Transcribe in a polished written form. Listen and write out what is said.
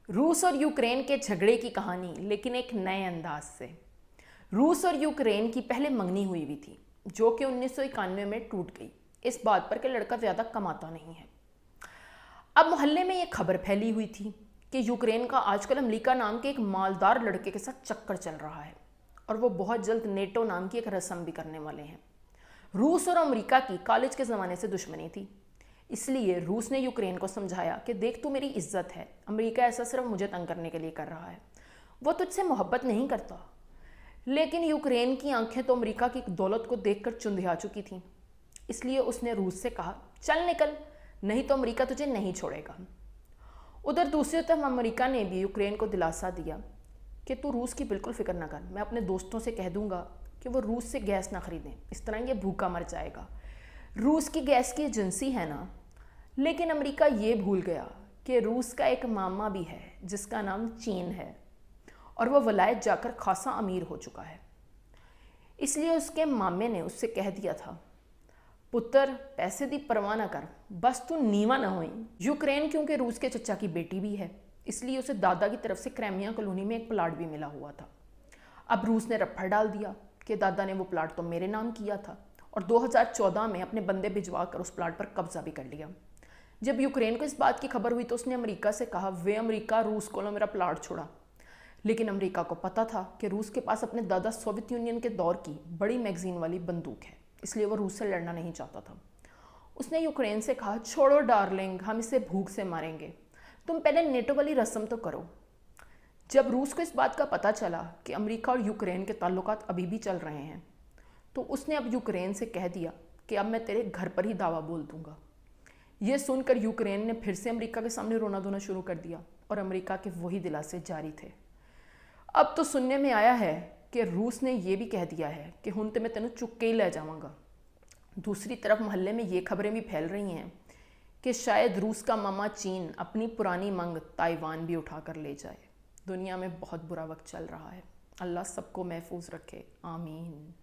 रूस और यूक्रेन के झगड़े की कहानी, लेकिन एक नए अंदाज से। रूस और यूक्रेन की पहले मंगनी हुई भी थी, जो कि 1991 में टूट गई, इस बात पर कि लड़का ज़्यादा कमाता नहीं है। अब मोहल्ले में ये खबर फैली हुई थी कि यूक्रेन का आजकल अमेरिका नाम के एक मालदार लड़के के साथ चक्कर चल रहा है और वो बहुत जल्द नेटो नाम की एक रस्म भी करने वाले हैं। रूस और अमेरिका की कॉलेज के ज़माने से दुश्मनी थी, इसलिए रूस ने यूक्रेन को समझाया कि देख, तू मेरी इज्जत है, अमेरिका ऐसा सिर्फ मुझे तंग करने के लिए कर रहा है, वो तुझसे मोहब्बत नहीं करता। लेकिन यूक्रेन की आंखें तो अमेरिका की दौलत को देखकर चुंधिया चुकी थीं, इसलिए उसने रूस से कहा, चल निकल, नहीं तो अमेरिका तुझे नहीं छोड़ेगा। उधर दूसरी तरफ अमेरिका ने भी यूक्रेन को दिलासा दिया कि तू रूस की बिल्कुल फिक्र ना कर, मैं अपने दोस्तों से कह दूंगा कि वो रूस से गैस ना खरीदें, इस तरह ये भूखा मर जाएगा। रूस की गैस की एजेंसी है ना। लेकिन अमेरिका ये भूल गया कि रूस का एक मामा भी है जिसका नाम चीन है और वह वलायत जाकर खासा अमीर हो चुका है। इसलिए उसके मामे ने उससे कह दिया था, पुत्र पैसे दी परवाह ना कर, बस तू नीवा ना होई। यूक्रेन क्योंकि रूस के चचा की बेटी भी है, इसलिए उसे दादा की तरफ से क्राइमिया कॉलोनी में एक प्लाट भी मिला हुआ था। अब रूस ने रफ्फड़ डाल दिया कि दादा ने वो प्लाट तो मेरे नाम किया था और 2014 में अपने बंदे भिजवा कर उस प्लाट पर कब्जा भी कर लिया। जब यूक्रेन को इस बात की खबर हुई तो उसने अमेरिका से कहा, वे अमेरिका रूस को मेरा प्लाट छोड़ा। लेकिन अमेरिका को पता था कि रूस के पास अपने दादा सोवियत यूनियन के दौर की बड़ी मैगजीन वाली बंदूक है, इसलिए वो रूस से लड़ना नहीं चाहता था। उसने यूक्रेन से कहा, छोड़ो डार्लिंग, हम इसे भूख से मारेंगे, तुम पहले नेटो वाली रस्म तो करो। जब रूस को इस बात का पता चला कि अमेरिका और यूक्रेन के ताल्लुकात अभी भी चल रहे हैं, तो उसने अब यूक्रेन से कह दिया कि अब मैं तेरे घर पर ही दावा बोल दूंगा। ये सुनकर यूक्रेन ने फिर से अमेरिका के सामने रोना धोना शुरू कर दिया और अमेरिका के वही दिलासे जारी थे। अब तो सुनने में आया है कि रूस ने यह भी कह दिया है कि हुन ते मैं तेनों चुक के ही ले जाऊंगा। दूसरी तरफ मोहल्ले में ये खबरें भी फैल रही हैं कि शायद रूस का मामा चीन अपनी पुरानी मंग ताइवान भी उठा कर ले जाए। दुनिया में बहुत बुरा वक्त चल रहा है। अल्लाह सबको महफूज रखे, आमीन।